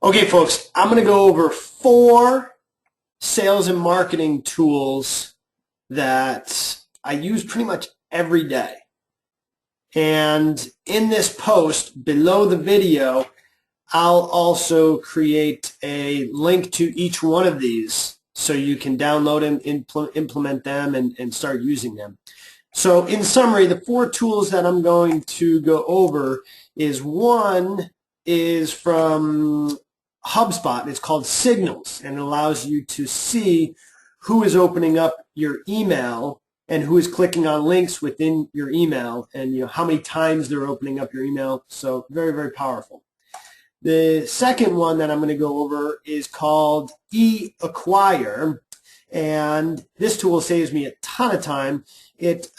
Okay, folks, I'm going to go over 4 sales and marketing tools that I use pretty much every day. And in this post below the video, I'll also create a link to each one of these so you can download them, implement them, and start using them. So in summary, the 4 tools that I'm going to go over is one is from HubSpot. It's called Signals, and it allows you to see who is opening up your email and who is clicking on links within your email, and how many times they're opening up your email. So very, very powerful. The second one that I'm going to go over is called eAcquire, and this tool saves me a ton of time. It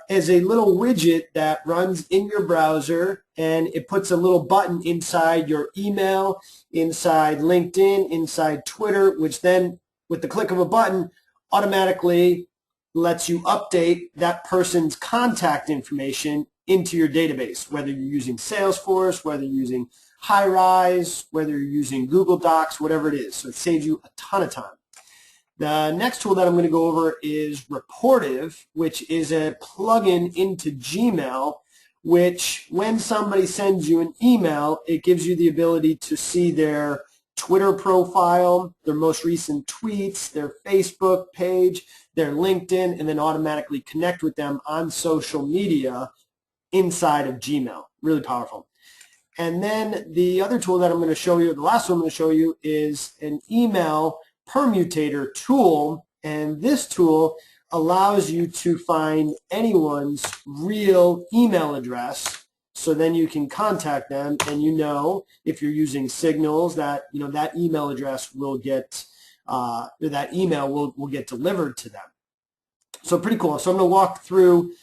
is a little widget that runs in your browser, and it puts a little button inside your email, inside LinkedIn, inside Twitter, which then, with the click of a button, automatically lets you update that person's contact information into your database, whether you're using Salesforce, whether you're using HiRise, whether you're using Google Docs, whatever it is. So it saves you a ton of time. The next tool that I'm going to go over is Reportive, which is a plugin into Gmail, which when somebody sends you an email, it gives you the ability to see their Twitter profile, their most recent tweets, their Facebook page, their LinkedIn, and then automatically connect with them on social media inside of Gmail. Really powerful. And then the other tool that I'm going to show you, the last one I'm going to show you, is an email permutator tool, and this tool allows you to find anyone's real email address, so then you can contact them, and if you're using Signals that that email address will get that email will get delivered to them. So pretty cool. So I'm going to walk through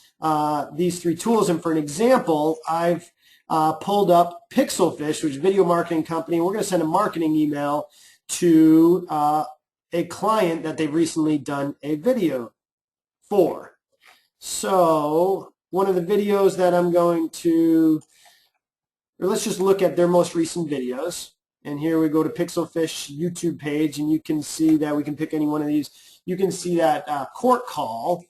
these 3 tools, and for an example, I've pulled up Pixelfish, which is a video marketing company. We're going to send a marketing email to a client that they've recently done a video for. So one of the videos that I'm going to, or let's just look at their most recent videos. And here we go to Pixelfish YouTube page, and you can see that we can pick any one of these. You can see that Court Call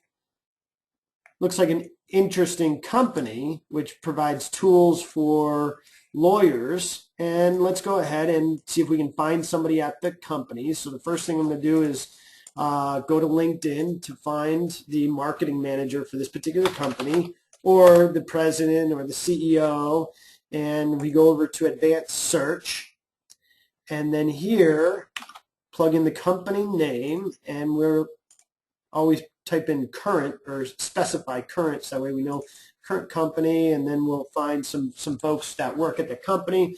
looks like an interesting company which provides tools for lawyers, and let's go ahead and see if we can find somebody at the company. So the first thing I'm going to do is go to LinkedIn to find the marketing manager for this particular company, or the president or the CEO, and we go over to advanced search, and then here plug in the company name, and we're always type in current or specify current, so that way we know current company, and then we'll find some folks that work at the company.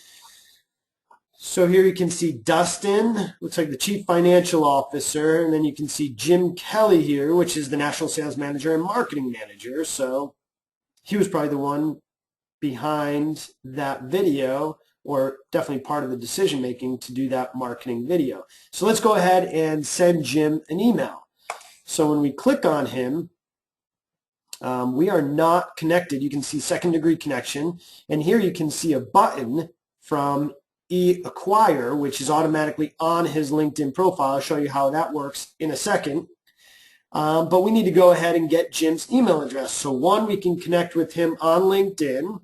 So here you can see Dustin, looks like the Chief Financial Officer, and then you can see Jim Kelly here, which is the National Sales Manager and Marketing Manager. So he was probably the one behind that video, or definitely part of the decision making to do that marketing video. So let's go ahead and send Jim an email. So when we click on him, we are not connected. You can see second degree connection, and here you can see a button from eAcquire, which is automatically on his LinkedIn profile. I'll show you how that works in a second. But we need to go ahead and get Jim's email address. So one, we can connect with him on LinkedIn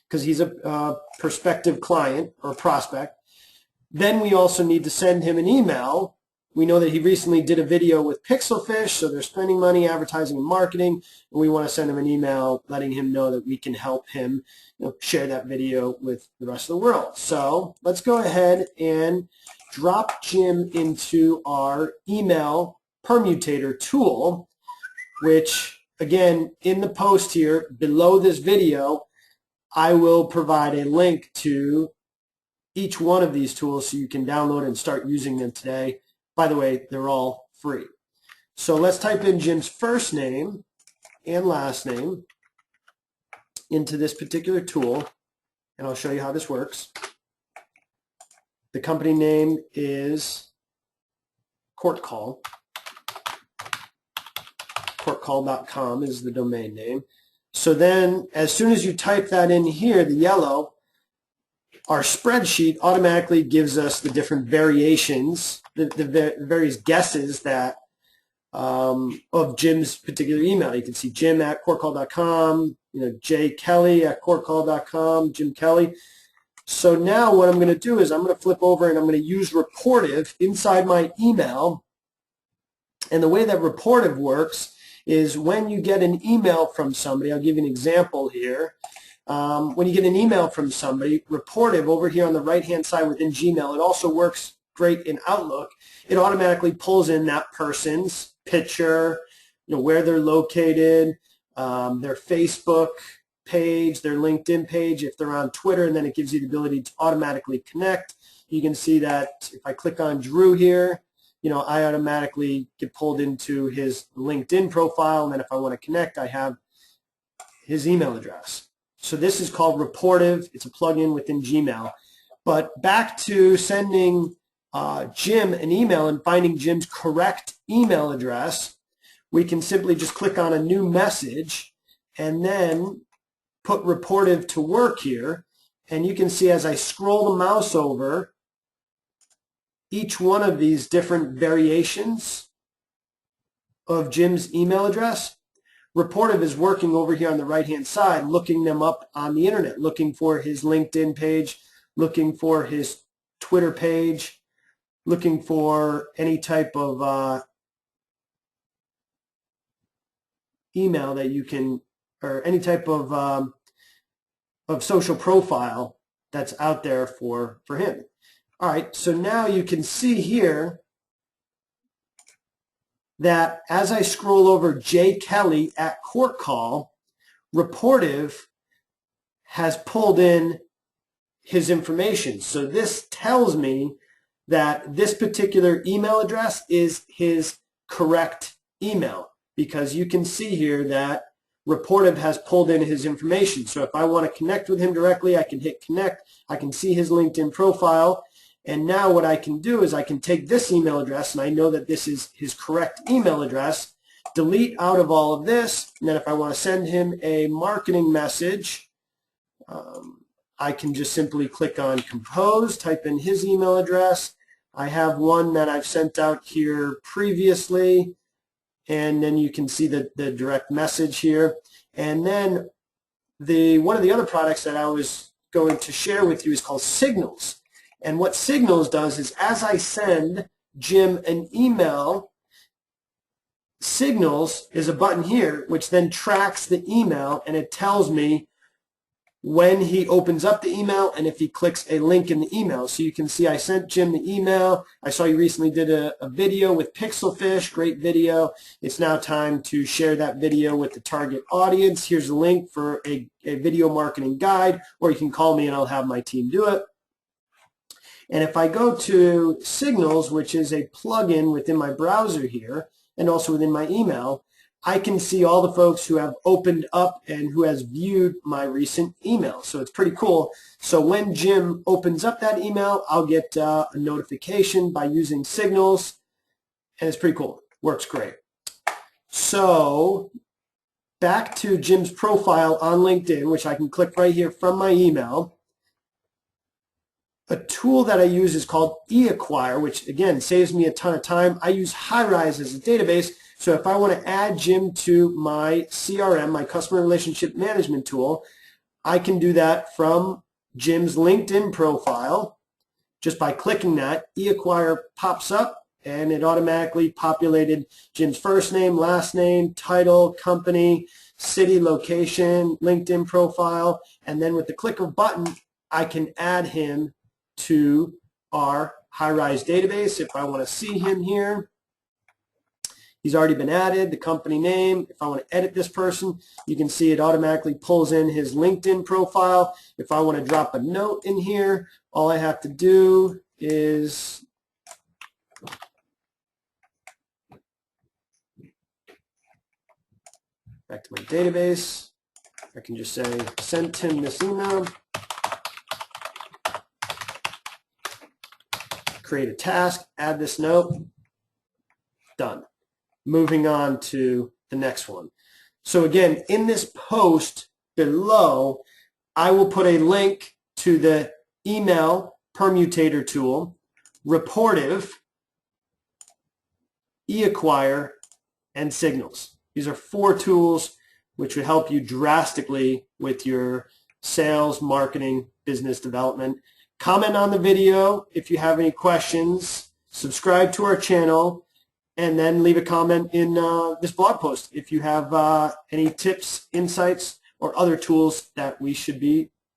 because he's a prospective client or prospect. Then we also need to send him an email. We know that he recently did a video with Pixelfish, so they're spending money advertising and marketing, and we want to send him an email letting him know that we can help him share that video with the rest of the world. So let's go ahead and drop Jim into our email permutator tool, which, again, in the post here below this video, I will provide a link to each one of these tools so you can download and start using them today. By the way, they're all free. So let's type in Jim's first name and last name into this particular tool, and I'll show you how this works. The company name is Court Call. Courtcall.com is the domain name. So then as soon as you type that in here, the yellow, our spreadsheet automatically gives us the different variations, the various guesses that of Jim's particular email. You can see jim@courtcall.com, jkelly@courtcall.com, Jim Kelly. So now what I'm going to do is I'm going to flip over and I'm going to use Reportive inside my email. And the way that Reportive works is when you get an email from somebody, I'll give you an example here. When you get an email from somebody, Reportive over here on the right-hand side within Gmail, it also works great in Outlook. It automatically pulls in that person's picture, where they're located, their Facebook page, their LinkedIn page, if they're on Twitter, and then it gives you the ability to automatically connect. You can see that if I click on Drew here, I automatically get pulled into his LinkedIn profile, and then if I want to connect, I have his email address. So this is called Reportive. It's a plugin within Gmail. But back to sending Jim an email and finding Jim's correct email address, we can simply just click on a new message and then put Reportive to work here. And you can see as I scroll the mouse over each one of these different variations of Jim's email address, Reportive is working over here on the right-hand side, looking them up on the internet, looking for his LinkedIn page, looking for his Twitter page, looking for any type of email that you can, or any type of social profile that's out there for him. All right, so now you can see here that as I scroll over J. Kelly at Court Call, Reportive has pulled in his information. So this tells me that this particular email address is his correct email, because you can see here that Reportive has pulled in his information. So if I want to connect with him directly, I can hit connect. I can see his LinkedIn profile. And now what I can do is I can take this email address, and I know that this is his correct email address, delete out of all of this, and then if I want to send him a marketing message, I can just simply click on compose, type in his email address. I have one that I've sent out here previously, and then you can see the direct message here. And then one of the other products that I was going to share with you is called Signals. And what Signals does is as I send Jim an email, Signals is a button here which then tracks the email, and it tells me when he opens up the email and if he clicks a link in the email. So you can see I sent Jim the email. I saw you recently did a video with Pixelfish, great video. It's now time to share that video with the target audience. Here's a link for a video marketing guide, or you can call me and I'll have my team do it. And if I go to Signals, which is a plugin within my browser here and also within my email, I can see all the folks who have opened up and who has viewed my recent email. So it's pretty cool. So when Jim opens up that email, I'll get a notification by using Signals, and it's pretty cool. Works great. So back to Jim's profile on LinkedIn, which I can click right here from my email. A tool that I use is called eAcquire, which again saves me a ton of time. I use Highrise as a database, so if I want to add Jim to my CRM, my customer relationship management tool, I can do that from Jim's LinkedIn profile just by clicking that. eAcquire pops up and it automatically populated Jim's first name, last name, title, company, city, location, LinkedIn profile, and then with the click of a button, I can add him to our Highrise database. If I want to see him here, he's already been added, the company name. If I want to edit this person, you can see it automatically pulls in his LinkedIn profile. If I want to drop a note in here, all I have to do is back to my database. I can just say, send him this email. Create a task, add this note, done. Moving on to the next one. So again, in this post below, I will put a link to the email permutator tool, Reportive, eAcquire, and Signals. These are 4 tools which would help you drastically with your sales, marketing, business development. Comment on the video if you have any questions. Subscribe to our channel, and then leave a comment in this blog post if you have any tips, insights, or other tools that we should be